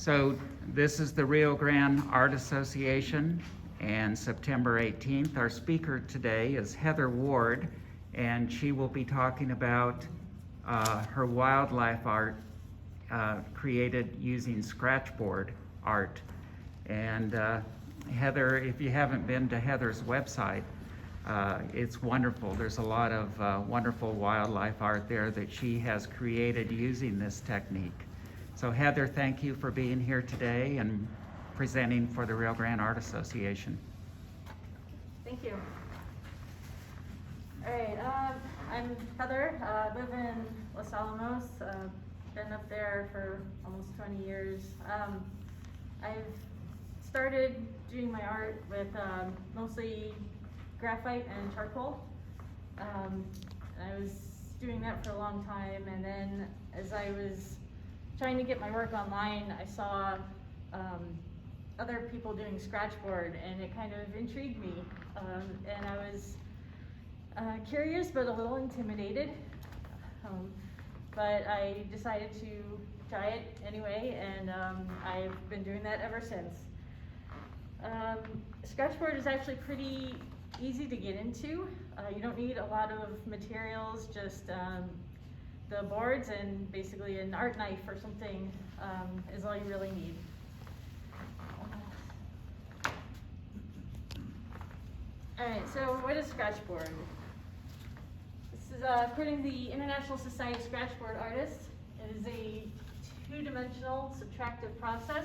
So this is the Rio Grande Art Association, and September 18th. Our speaker today is Heather Ward, and she will be talking about her wildlife art created using Scratchboard art. And Heather, if you haven't been to Heather's website, it's wonderful. There's a lot of wonderful wildlife art there that she has created using this technique. So Heather, thank you for being here today and presenting for the Rio Grande Art Association. Thank you. All right, I'm Heather. I live in Los Alamos. Been up there for almost 20 years. I've started doing my art with mostly graphite and charcoal. I was doing that for a long time, and then as I was trying to get my work online, I saw other people doing Scratchboard, and it kind of intrigued me. And I was curious but a little intimidated. But I decided to try it anyway, and I've been doing that ever since. Scratchboard is actually pretty easy to get into. You don't need a lot of materials, just the boards and basically an art knife or something is all you really need. Alright, so what is Scratchboard? This is according to the International Society of Scratchboard Artists. It is a two-dimensional subtractive process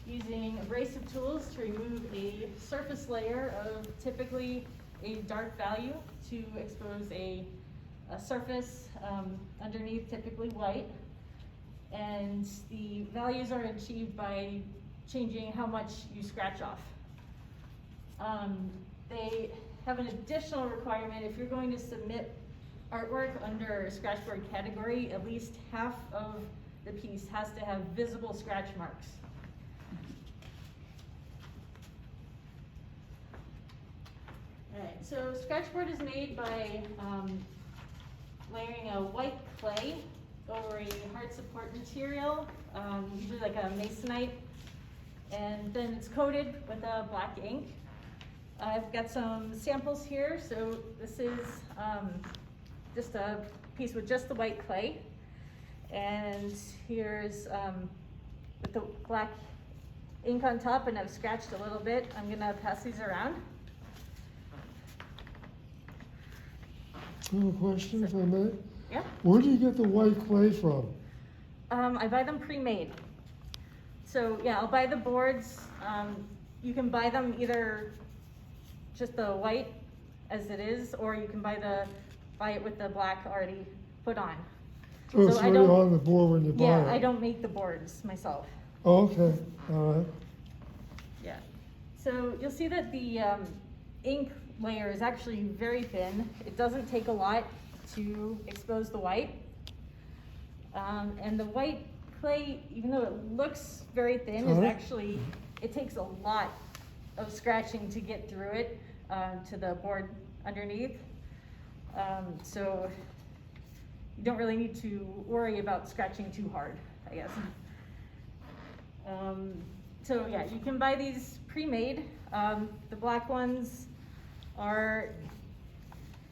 using abrasive tools to remove a surface layer of typically a dark value to expose a surface underneath, typically white, and the values are achieved by changing how much you scratch off. They have an additional requirement. If you're going to submit artwork under a Scratchboard category, at least half of the piece has to have visible scratch marks. Alright, so Scratchboard is made by layering a white clay over a hard support material, usually like a masonite, and then it's coated with a black ink. I've got some samples here. So this is just a piece with just the white clay, and here's with the black ink on top, and I've scratched a little bit. I'm gonna pass these around. I have a question, if I may. Yeah. Where do you get the white clay from? I buy them pre-made. So yeah, I'll buy the boards. You can buy them either just the white as it is, or you can buy it with the black already put on. So it's already on the board when you buy it? Yeah, I don't make the boards myself. Oh, okay, all right. Yeah. So you'll see that the ink layer is actually very thin. It doesn't take a lot to expose the white. And the white clay, even though it looks very thin, is actually, it takes a lot of scratching to get through it to the board underneath. So you don't really need to worry about scratching too hard, I guess. So yeah, you can buy these pre-made. The black ones are,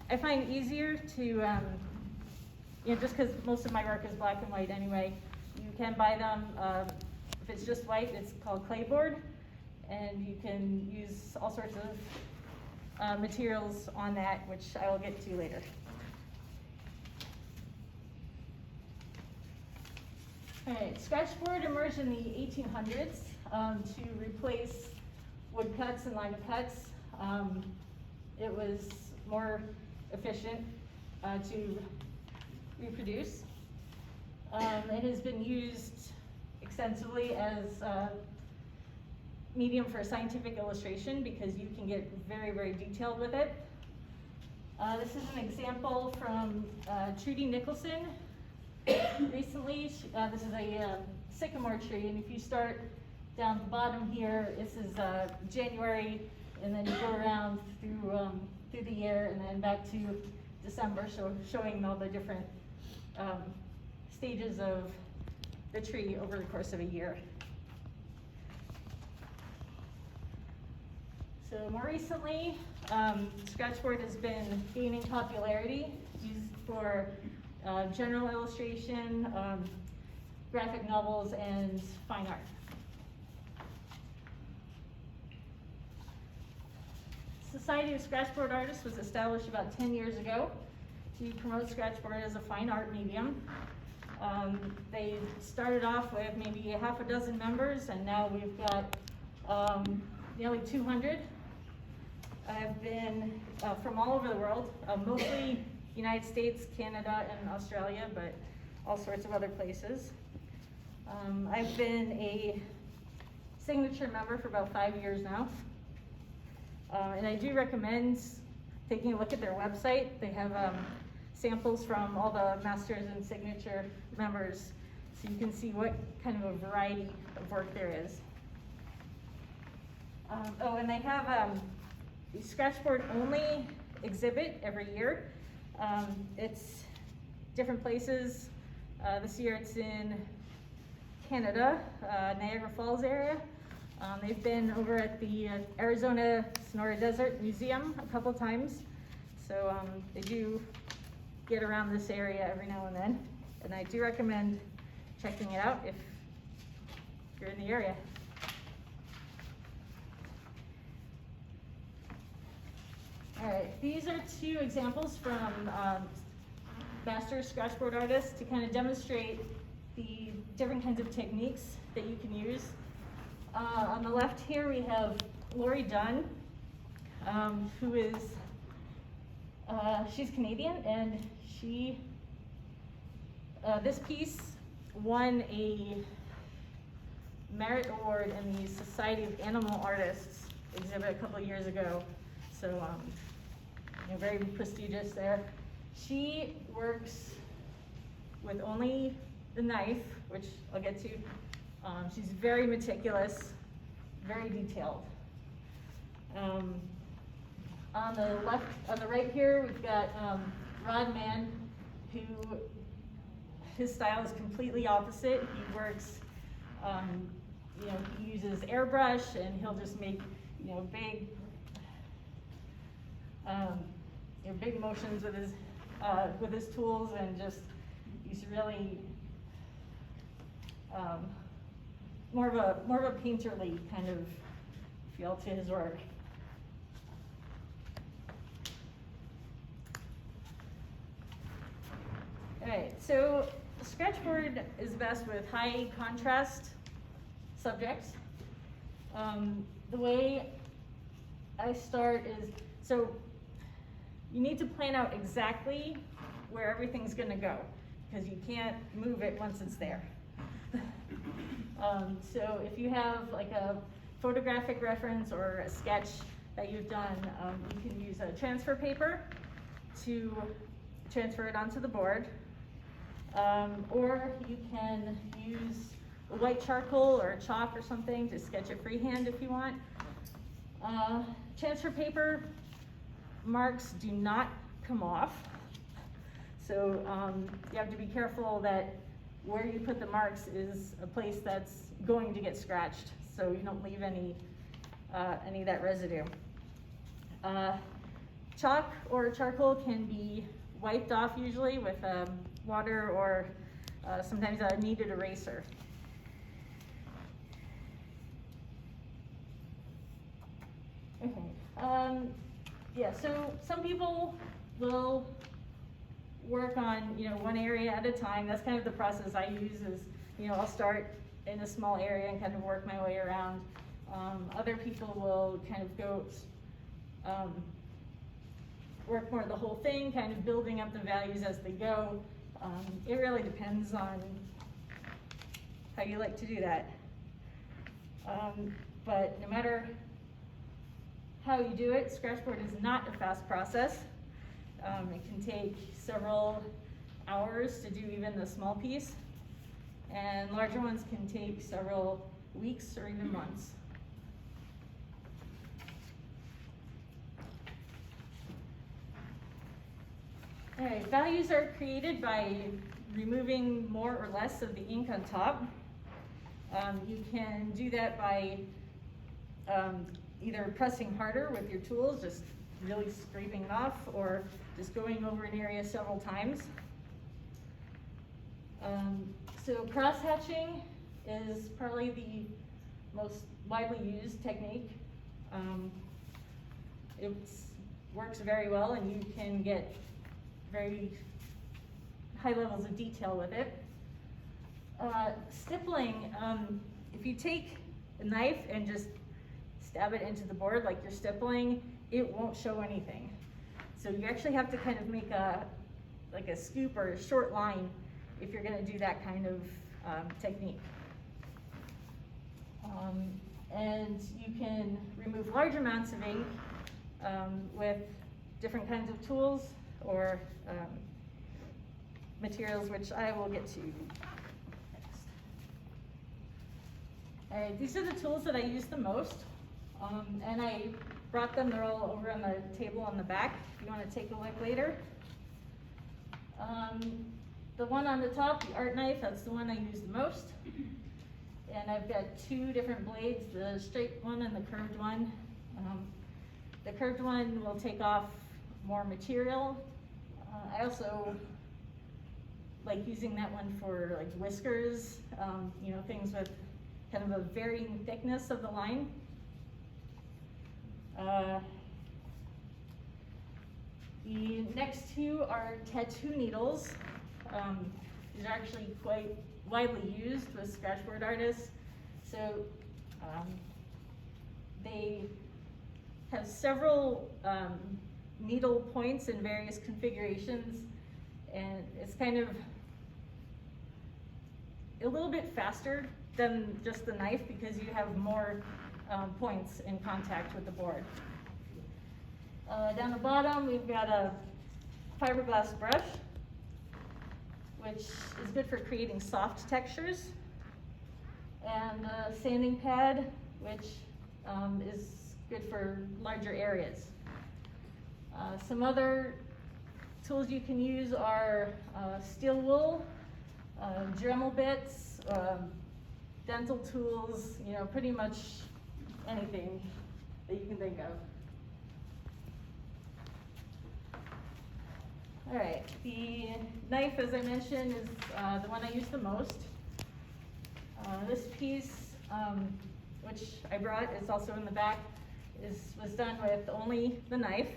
I find easier to, you know, just because most of my work is black and white anyway. You can buy them, if it's just white, it's called clayboard, and you can use all sorts of materials on that, which I will get to later. Alright, Scratchboard emerged in the 1800s to replace woodcuts and line cuts. It was more efficient to reproduce. It has been used extensively as a medium for scientific illustration because you can get very, very detailed with it. This is an example from Trudy Nicholson. Recently, this is a sycamore tree, and if you start down the bottom here, this is January, and then you go around through the year and then back to December, so showing all the different stages of the tree over the course of a year. So more recently, Scratchboard has been gaining popularity, used for general illustration, graphic novels, and fine art. Society of Scratchboard Artists was established about 10 years ago to promote Scratchboard as a fine art medium. They started off with maybe half a dozen members, and now we've got nearly 200. I've been from all over the world, mostly United States, Canada, and Australia, but all sorts of other places. I've been a signature member for about 5 years now. And I do recommend taking a look at their website. They have samples from all the masters and signature members, so you can see what kind of a variety of work there is. Oh, and they have a Scratchboard only exhibit every year. It's different places. This year it's in Canada, Niagara Falls area. They've been over at the Arizona Sonora Desert Museum a couple times. So they do get around this area every now and then. And I do recommend checking it out if you're in the area. All right, these are two examples from master Scratchboard artists to kind of demonstrate the different kinds of techniques that you can use. On the left here we have Lori Dunn, who is, she's Canadian, and she, this piece won a merit award in the Society of Animal Artists exhibit a couple of years ago. So, you know, very prestigious there. She works with only the knife, which I'll get to. She's very meticulous, very detailed. On the left, on the right here, we've got Rod Mann, who his style is completely opposite. He works, you know, he uses airbrush, and he'll just make, you know, big motions with his tools, and just he's really more of a painterly kind of feel to his work. All right, so Scratchboard is best with high contrast subjects. The way I start is, so you need to plan out exactly where everything's gonna go, because you can't move it once it's there. So if you have like a photographic reference or a sketch that you've done, you can use a transfer paper to transfer it onto the board. Or you can use a white charcoal or chalk or something to sketch it freehand if you want. Transfer paper marks do not come off. So you have to be careful that where you put the marks is a place that's going to get scratched, so you don't leave any of that residue. Chalk or charcoal can be wiped off usually with water or sometimes a kneaded eraser. Okay. Yeah, so some people will work on, you know, one area at a time. That's kind of the process I use is, you know, I'll start in a small area and kind of work my way around. Other people will kind of go work more the whole thing, kind of building up the values as they go. It really depends on how you like to do that. But no matter how you do it, Scratchboard is not a fast process. It can take several hours to do even the small piece, and larger ones can take several weeks or even months. All right, values are created by removing more or less of the ink on top. You can do that by either pressing harder with your tools, just really scraping it off, or just going over an area several times. So cross hatching is probably the most widely used technique. It works very well, and you can get very high levels of detail with it. Stippling, if you take a knife and just stab it into the board like you're stippling, it won't show anything. So you actually have to kind of make like a scoop or a short line if you're going to do that kind of technique. And you can remove large amounts of ink with different kinds of tools or materials, which I will get to next. Alright, these are the tools that I use the most, and I brought them. They're all over on the table on the back if you want to take a look later. The one on the top, the art knife, that's the one I use the most. And I've got two different blades, the straight one and the curved one. The curved one will take off more material. I also like using that one for like whiskers, you know, things with kind of a varying thickness of the line. The next two are tattoo needles. These are actually quite widely used with scratchboard artists. So they have several needle points in various configurations, and it's kind of a little bit faster than just the knife because you have more points in contact with the board. Down the bottom, we've got a fiberglass brush, which is good for creating soft textures, and a sanding pad, which is good for larger areas. Some other tools you can use are steel wool, Dremel bits, dental tools, you know, pretty much anything that you can think of. All right, the knife, as I mentioned, is the one I use the most. This piece, which I brought, is also in the back, was done with only the knife.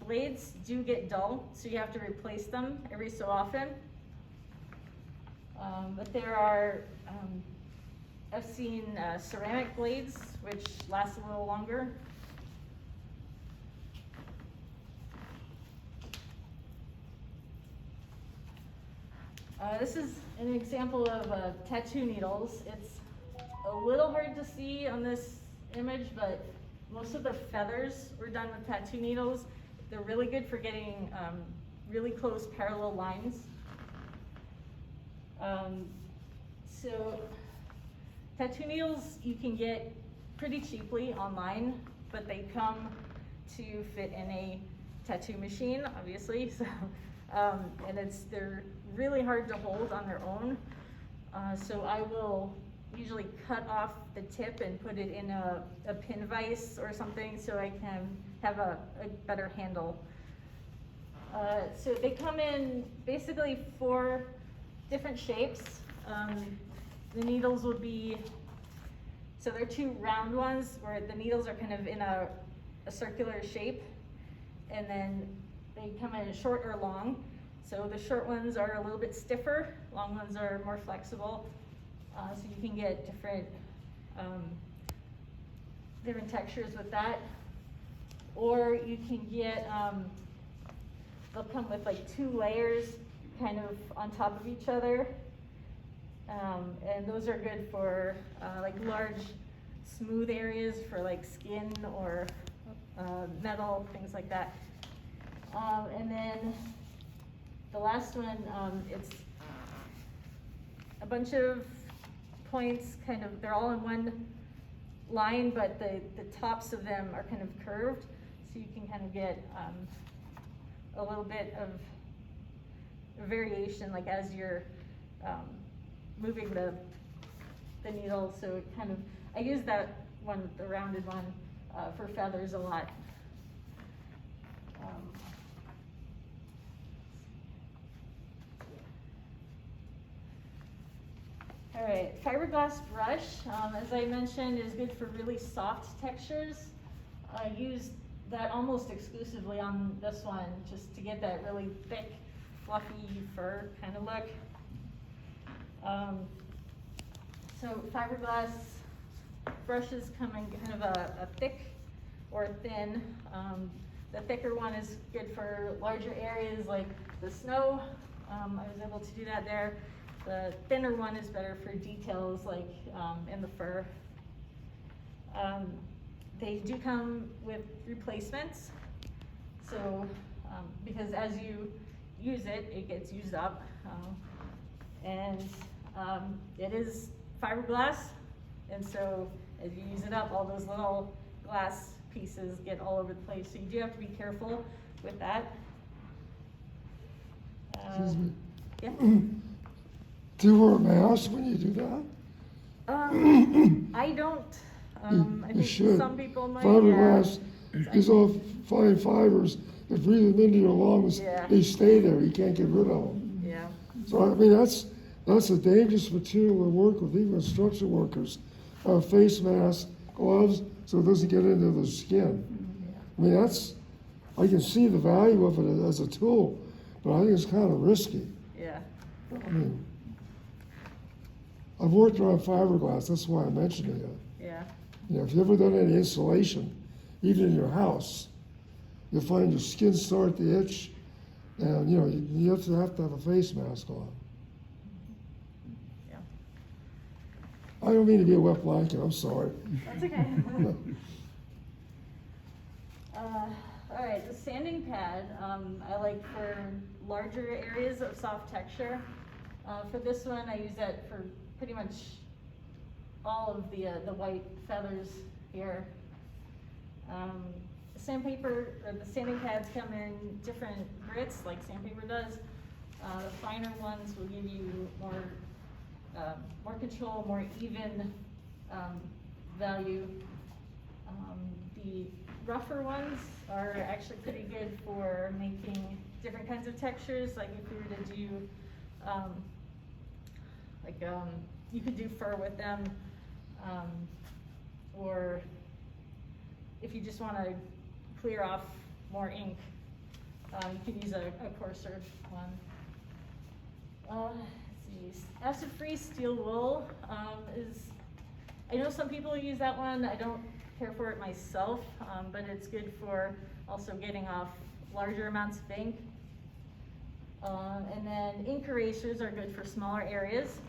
Blades do get dull, so you have to replace them every so often. But there are, I've seen ceramic blades, which last a little longer. This is an example of tattoo needles. It's a little hard to see on this image, but most of the feathers were done with tattoo needles. They're really good for getting really close parallel lines. So tattoo needles you can get pretty cheaply online, but they come to fit in a tattoo machine, obviously. So, and they're really hard to hold on their own. So I will usually cut off the tip and put it in a pin vise or something so I can have a better handle. So they come in basically 4 different shapes. The needles would be, so they're 2 round ones where the needles are kind of in a circular shape, and then they come in short or long. So the short ones are a little bit stiffer, long ones are more flexible. So you can get different textures with that. Or you can get, they'll come with like 2 layers kind of on top of each other. And those are good for like large smooth areas for like skin or metal, things like that. And then the last one, it's a bunch of points, kind of, they're all in one line, but the tops of them are kind of curved, so you can kind of get a little bit of variation, like as you're moving the the needle, so it kind of, I use that one, the rounded one, for feathers a lot. All right, fiberglass brush, as I mentioned, is good for really soft textures. I use that almost exclusively on this one, just to get that really thick, fluffy fur kind of look. So fiberglass brushes come in kind of a thick or thin. The thicker one is good for larger areas like the snow. I was able to do that there. The thinner one is better for details like in the fur. They do come with replacements. So, because as you use it, it gets used up. It is fiberglass, and so as you use it up, all those little glass pieces get all over the place. So you do have to be careful with that. Excuse me. Yeah. Do you wear a mask when you do that? I don't. I You think should. some people might. Fiberglass is all fine fibers. They breathe them into your lungs. Yeah. They stay there. You can't get rid of them. Yeah. So I mean, that's a dangerous material to work with, even construction workers. Face masks, gloves, so it doesn't get into the skin. I mean, I can see the value of it as a tool, but I think it's kind of risky. Yeah. I mean, I've worked around fiberglass, that's why I'm mentioning it. Yeah. You know, if you've ever done any insulation, even in your house, you'll find your skin start to itch, and you know, you have to have a face mask on. Yeah. I don't mean to be a wet blanket, I'm sorry. That's okay. All right, the sanding pad, I like for larger areas of soft texture. For this one, I use that for pretty much all of the white feathers here. Sandpaper, or the sanding pads come in different grits, like sandpaper does. The finer ones will give you more control, more even value. The rougher ones are actually pretty good for making different kinds of textures, like if we were to do, you could do fur with them, or if you just want to clear off more ink, you can use a coarser one. Let's see, acid-free steel wool is, I know some people use that one. I don't care for it myself, but it's good for also getting off larger amounts of ink. And then ink erasers are good for smaller areas.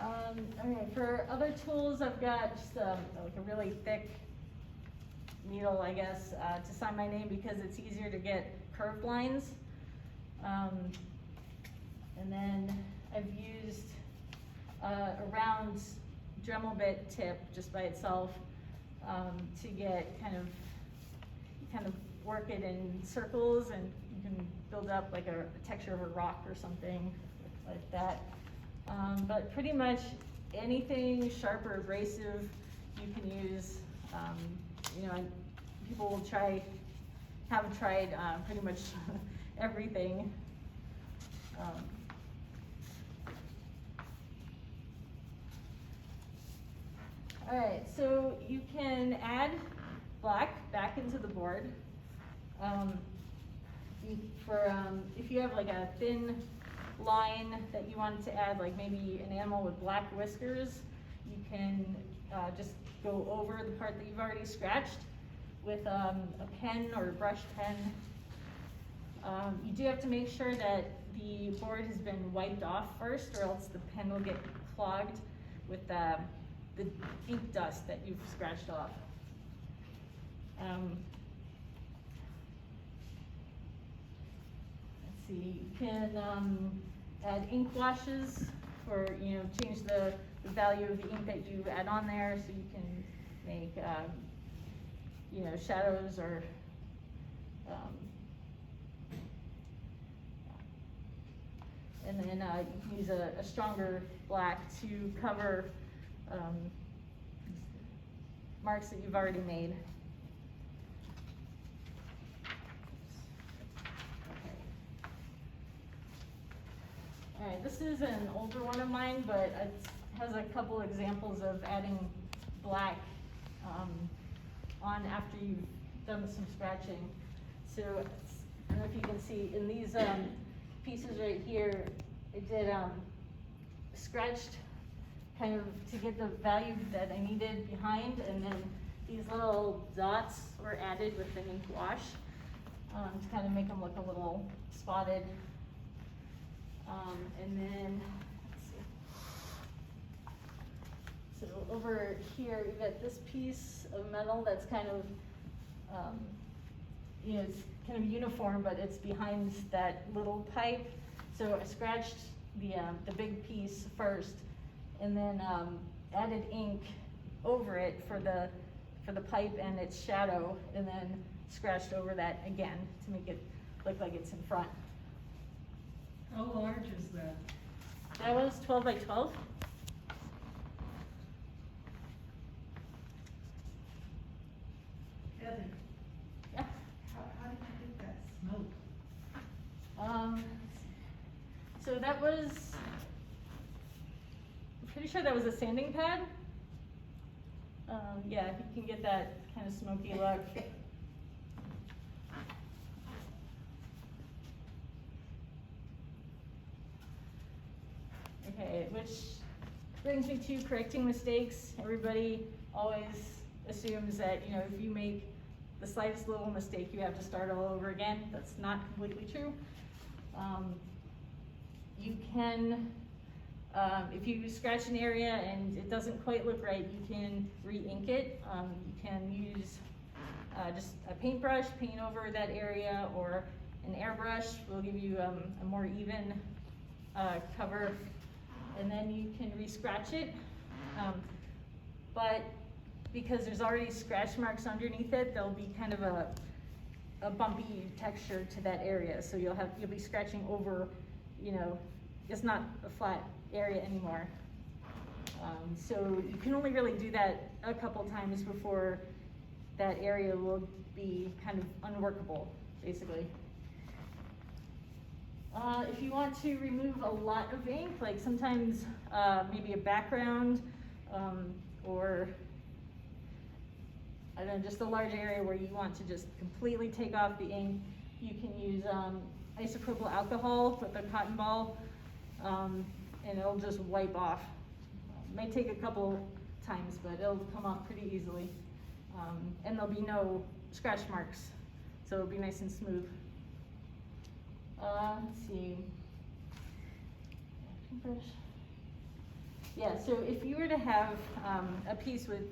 All right, for other tools, I've got just like a really thick needle, I guess, to sign my name because it's easier to get curved lines. And then I've used a round Dremel bit tip just by itself to get kind of work it in circles, and you can build up like a texture of a rock or something like that. But pretty much anything sharp or abrasive you can use. You know, people will have tried pretty much everything. All right, so you can add black back into the board. If you have like a thin line that you wanted to add, like maybe an animal with black whiskers, you can just go over the part that you've already scratched with a pen or a brush pen. You do have to make sure that the board has been wiped off first, or else the pen will get clogged with the ink dust that you've scratched off. Let's see, you can add ink washes, or change the value of the ink that you add on there, so you can make shadows or And then you can use a stronger black to cover marks that you've already made. Alright, this is an older one of mine, but it has a couple examples of adding black on after you've done some scratching. So, I don't know if you can see, in these pieces right here, it did scratched kind of to get the value that I needed behind, and then these little dots were added with the ink wash to kind of make them look a little spotted. And then, let's see. So over here, we've got this piece of metal that's kind of, you know, it's kind of uniform, but it's behind that little pipe. So I scratched the big piece first, and then added ink over it for the pipe and its shadow, and then scratched over that again to make it look like it's in front. How large is that? That was 12 by 12. Heather, Yeah. how did you get that smoke? So that was, I'm pretty sure that was a sanding pad. Yeah, you can get that kind of smoky look. Okay, which brings me to correcting mistakes. Everybody always assumes that, you know, if you make the slightest little mistake, you have to start all over again. That's not completely true. You can, if you scratch an area and it doesn't quite look right, you can re-ink it. You can use just a paintbrush, paint over that area, or an airbrush will give you a more even cover, and then you can re-scratch it. But because there's already scratch marks underneath it, there'll be kind of a bumpy texture to that area. So you'll be scratching over, you know, it's not a flat area anymore. So you can only really do that a couple times before that area will be kind of unworkable, basically. If you want to remove a lot of ink, like sometimes maybe a background or I don't know, just a large area where you want to just completely take off the ink, you can use isopropyl alcohol with a cotton ball, and it'll just wipe off. It may take a couple times, but it'll come off pretty easily. And there'll be no scratch marks, so it'll be nice and smooth. Let's see. Yeah, so if you were to have a piece with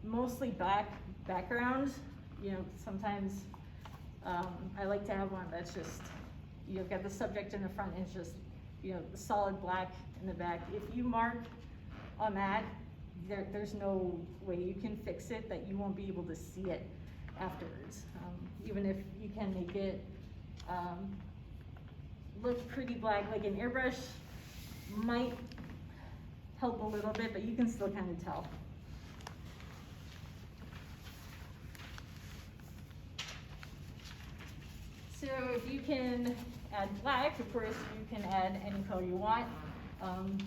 mostly black background, you know, sometimes I like to have one that's just, you've got the subject in the front and it's just, you know, the solid black in the back. If you mark on that, there's no way you can fix it that you won't be able to see it afterwards. Even if you can make it look pretty black, like an airbrush might help a little bit, but you can still kind of tell. So if you can add black, of course you can add any color you want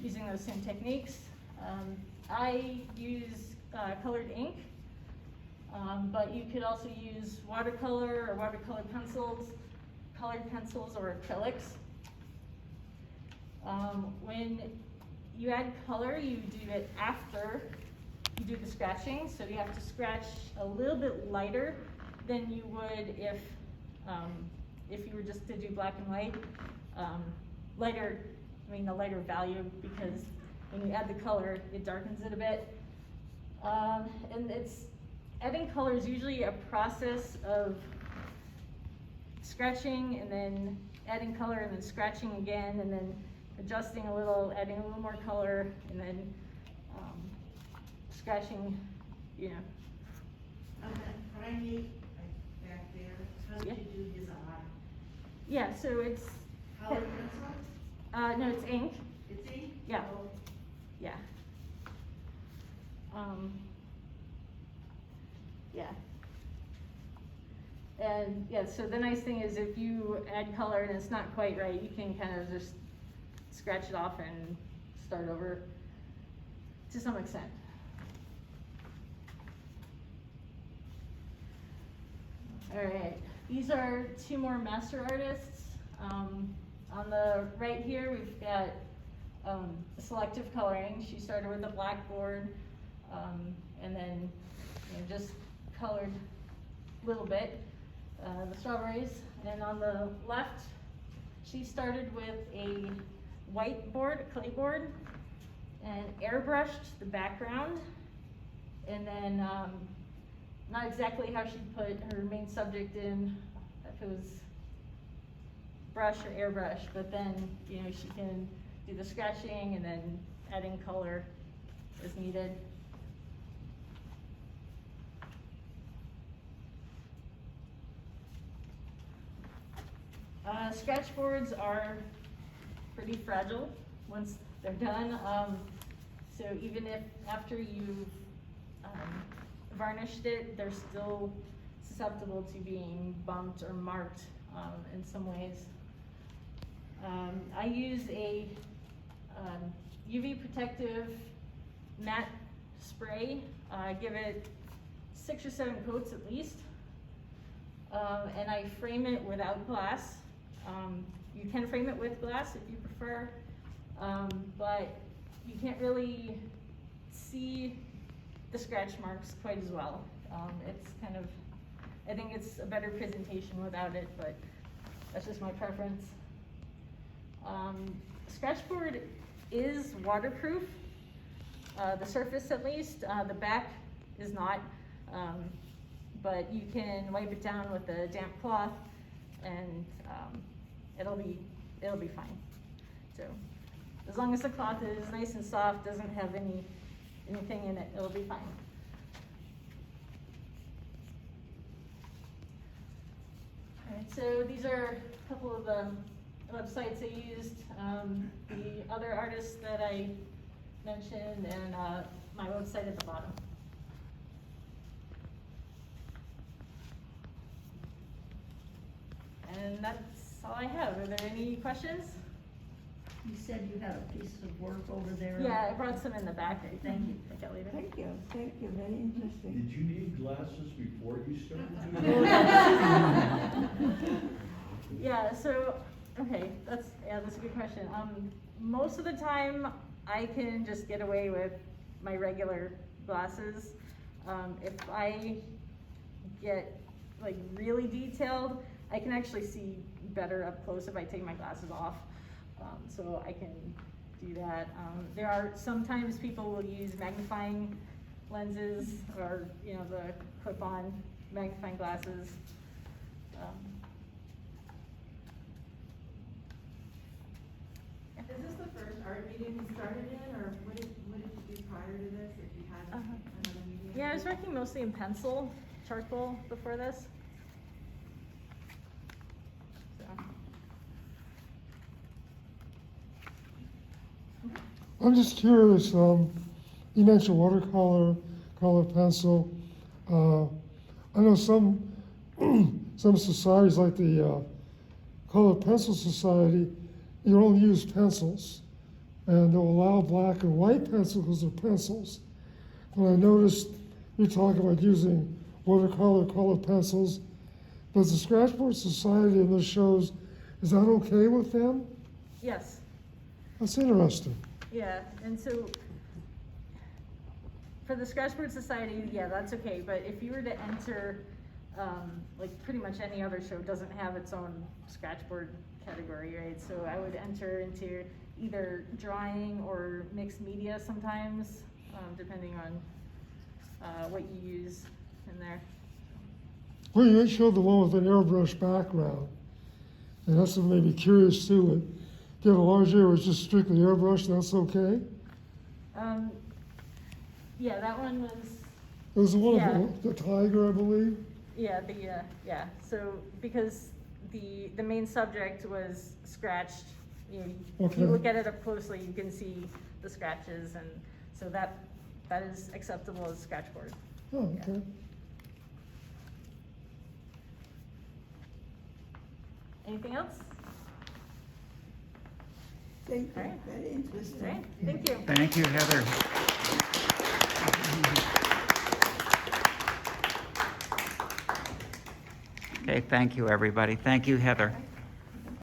using those same techniques. I use colored ink, but you could also use watercolor or watercolor pencils, colored pencils, or acrylics. When you add color, you do it after you do the scratching, so you have to scratch a little bit lighter than you would if you were just to do black and white. Lighter, I mean the lighter value, because when you add the color, it darkens it a bit. And adding color is usually a process of scratching and then adding color and then scratching again and then adjusting a little, adding a little more color, and then scratching, you know. On that primate back there, how did you do his eye? Yeah, so it's Colored pencil? No, it's ink, It's ink? Yeah. Oh, yeah. Yeah. And yeah, so the nice thing is if you add color and it's not quite right, you can kind of just scratch it off and start over to some extent. All right, these are two more master artists. On the right here, we've got selective coloring. She started with a blackboard, and then just colored a little bit, the strawberries. And on the left, she started with a whiteboard, a clay board, and airbrushed the background. And then, not exactly how she put her main subject in, if it was brush or airbrush, but then, she can do the scratching and then adding color as needed. Scratchboards are pretty fragile once they're done. So even if after you've varnished it, they're still susceptible to being bumped or marked in some ways. I use a UV protective matte spray. I give it 6 or 7 coats at least. And I frame it without glass. You can frame it with glass if you prefer, but you can't really see the scratch marks quite as well. It's kind of, I think it's a better presentation without it, but that's just my preference. Scratchboard is waterproof, the surface at least, the back is not, but you can wipe it down with a damp cloth and it'll be fine. So as long as the cloth is nice and soft, doesn't have anything in it, it'll be fine. Alright, so these are a couple of the websites I used, the other artists that I mentioned, and my website at the bottom. And that's all I have. Are there any questions? You said you had a piece of work over there. Yeah, I brought some in the back. Thank you. I got later. Thank you, very interesting. Did you need glasses before you started doing that? Yeah, so, okay, that's a good question. Most of the time, I can just get away with my regular glasses. If I get like really detailed, I can actually see better up close if I take my glasses off. So I can do that. There are sometimes people will use magnifying lenses or the clip-on magnifying glasses. Is this the first art medium you started in, or what did you do prior to this, if you had another medium? Yeah, I was working mostly in pencil, charcoal before this. So. I'm just curious, you mentioned watercolor, color pencil. I know some societies like the Color Pencil Society, you only use pencils, and they'll allow black and white pencils because they're pencils. And I noticed you talk about using watercolor, colored pencils. Does the Scratchboard Society in this shows, is that okay with them? Yes. That's interesting. Yeah, and so for the Scratchboard Society, yeah, that's okay. But if you were to enter, like pretty much any other show doesn't have its own Scratchboard category, right? So I would enter into either drawing or mixed media sometimes, depending on what you use in there. Well, you showed the one with an airbrush background, and that's what made me curious too. If you have a large area where it's just strictly airbrush, that's okay? Yeah, that one was, It was the one Yeah. of the tiger, I believe. yeah, so because the main subject was scratched you know, if you Okay. look at it up closely, you can see the scratches, and so that is acceptable as Scratchboard. Oh, okay. Anything else? Thank All you, right. very All interesting. right, thank you. Thank you, Heather. Okay, thank you, everybody. Thank you, Heather.